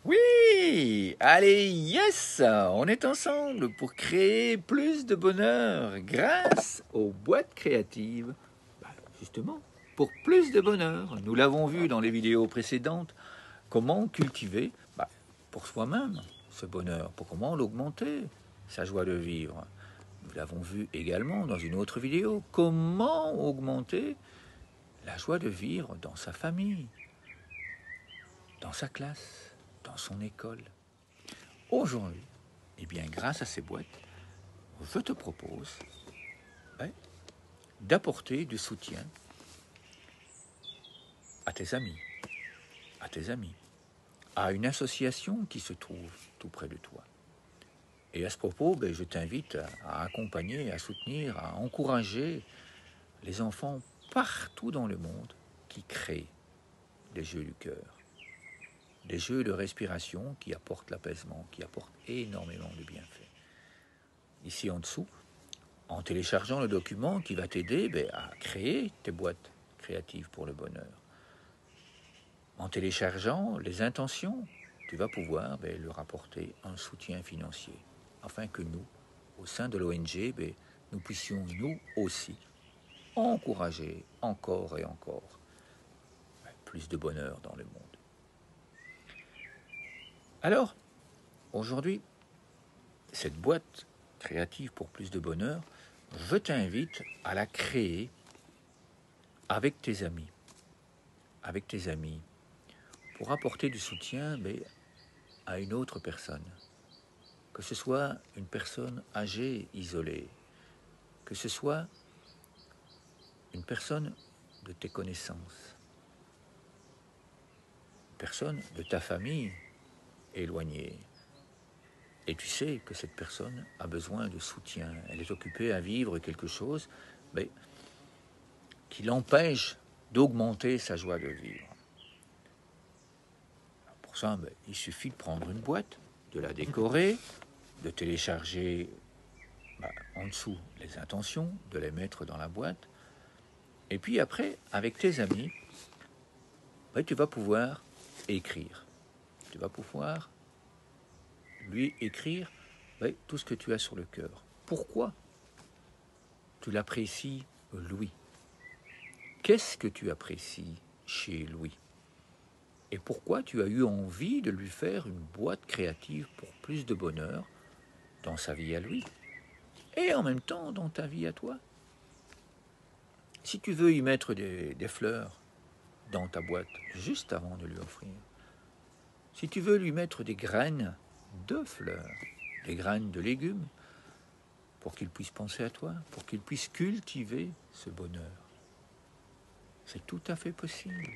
Oui, allez, yes, on est ensemble pour créer plus de bonheur grâce aux boîtes créatives. Justement, pour plus de bonheur, nous l'avons vu dans les vidéos précédentes, comment cultiver pour soi-même ce bonheur, pour comment l'augmenter, sa joie de vivre. Nous l'avons vu également dans une autre vidéo, comment augmenter la joie de vivre dans sa famille, dans sa classe, dans son école. Aujourd'hui, eh bien, grâce à ces boîtes, je te propose d'apporter du soutien à tes amis, à une association qui se trouve tout près de toi. Et à ce propos, je t'invite à accompagner, à soutenir, à encourager les enfants partout dans le monde qui créent des jeux du cœur, des jeux de respiration qui apportent l'apaisement, qui apportent énormément de bienfaits. Ici en dessous, en téléchargeant le document qui va t'aider à créer tes boîtes créatives pour le bonheur. En téléchargeant les intentions, tu vas pouvoir leur apporter un soutien financier, afin que nous, au sein de l'ONG, nous puissions nous aussi encourager encore et encore plus de bonheur dans le monde. Alors, aujourd'hui, cette boîte créative pour plus de bonheur, je t'invite à la créer avec tes amis. Avec tes amis, pour apporter du soutien à une autre personne. Que ce soit une personne âgée, isolée, que ce soit une personne de tes connaissances, une personne de ta famille éloignée. Et tu sais que cette personne a besoin de soutien. Elle est occupée à vivre quelque chose qui l'empêche d'augmenter sa joie de vivre. Pour ça, il suffit de prendre une boîte, de la décorer, de télécharger en dessous les intentions, de les mettre dans la boîte. Et puis après, avec tes amis, tu vas pouvoir écrire. Tu vas pouvoir lui écrire tout ce que tu as sur le cœur. Pourquoi tu l'apprécies, lui? Qu'est-ce que tu apprécies chez lui? Et pourquoi tu as eu envie de lui faire une boîte créative pour plus de bonheur dans sa vie à lui et en même temps dans ta vie à toi? Si tu veux y mettre des fleurs dans ta boîte juste avant de lui offrir, si tu veux lui mettre des graines de fleurs, des graines de légumes, pour qu'il puisse penser à toi, pour qu'il puisse cultiver ce bonheur, c'est tout à fait possible.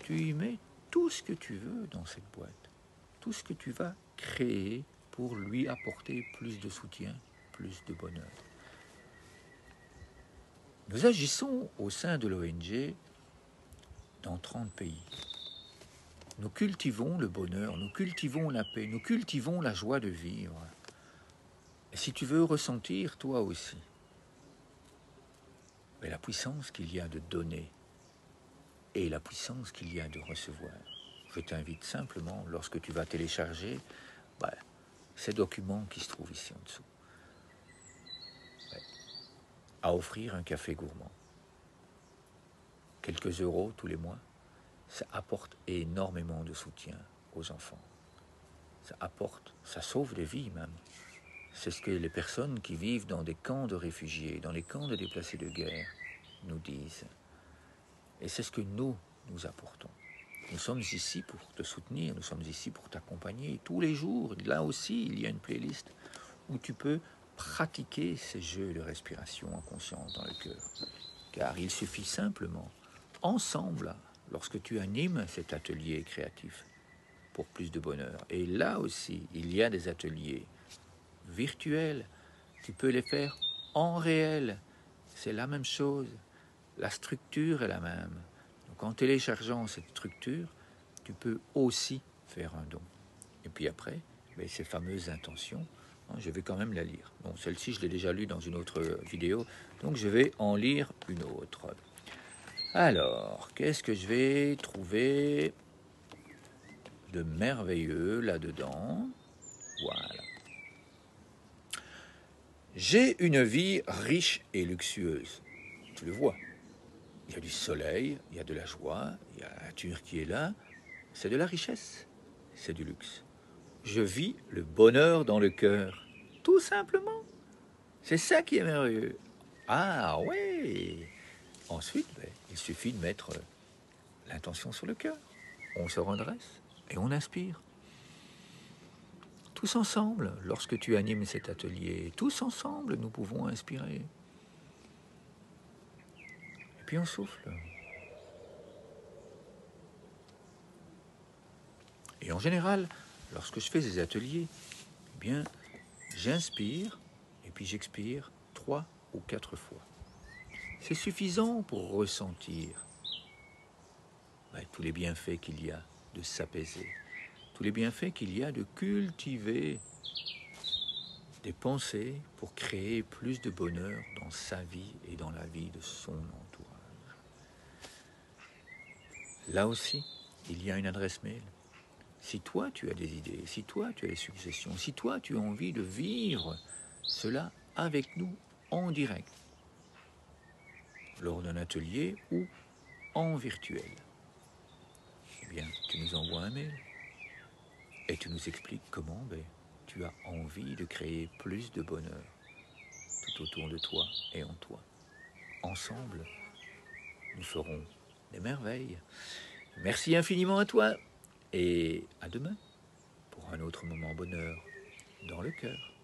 Tu y mets tout ce que tu veux dans cette boîte, tout ce que tu vas créer pour lui apporter plus de soutien, plus de bonheur. Nous agissons au sein de l'ONG dans 30 pays. Nous cultivons le bonheur, nous cultivons la paix, nous cultivons la joie de vivre. Et si tu veux ressentir toi aussi la puissance qu'il y a de donner et la puissance qu'il y a de recevoir, je t'invite simplement, lorsque tu vas télécharger ces documents qui se trouvent ici en dessous, à offrir un café gourmand. Quelques euros tous les mois, ça apporte énormément de soutien aux enfants. Ça sauve des vies même. C'est ce que les personnes qui vivent dans des camps de réfugiés, dans les camps de déplacés de guerre, nous disent. Et c'est ce que nous apportons. Nous sommes ici pour te soutenir, nous sommes ici pour t'accompagner. Tous les jours, là aussi, il y a une playlist où tu peux pratiquer ces jeux de respiration en conscience dans le cœur. Car il suffit simplement, ensemble, lorsque tu animes cet atelier créatif pour plus de bonheur. Et là aussi, il y a des ateliers virtuels. Tu peux les faire en réel. C'est la même chose. La structure est la même. Donc en téléchargeant cette structure, tu peux aussi faire un don. Et puis après, ces fameuses intentions, je vais quand même la lire. Bon, celle-ci, je l'ai déjà lue dans une autre vidéo, donc je vais en lire une autre. Alors, qu'est-ce que je vais trouver? de merveilleux là-dedans. Voilà. J'ai une vie riche et luxueuse. Tu le vois. Il y a du soleil, il y a de la joie, il y a la nature qui est là. C'est de la richesse, c'est du luxe. Je vis le bonheur dans le cœur, tout simplement. C'est ça qui est merveilleux. Ah oui. Ensuite, il suffit de mettre l'intention sur le cœur. On se redresse et on inspire. Tous ensemble, lorsque tu animes cet atelier, tous ensemble, nous pouvons inspirer. Et puis on souffle. Et en général, lorsque je fais ces ateliers, eh bien, j'inspire et puis j'expire 3 ou 4 fois. C'est suffisant pour ressentir tous les bienfaits qu'il y a de s'apaiser, tous les bienfaits qu'il y a de cultiver des pensées pour créer plus de bonheur dans sa vie et dans la vie de son entourage. Là aussi, il y a une adresse mail. Si toi tu as des idées, si toi tu as des suggestions, si toi tu as envie de vivre cela avec nous en direct, lors d'un atelier ou en virtuel, eh bien tu nous envoies un mail et tu nous expliques comment tu as envie de créer plus de bonheur tout autour de toi et en toi. Ensemble, nous ferons des merveilles. Merci infiniment à toi et à demain pour un autre moment bonheur dans le cœur.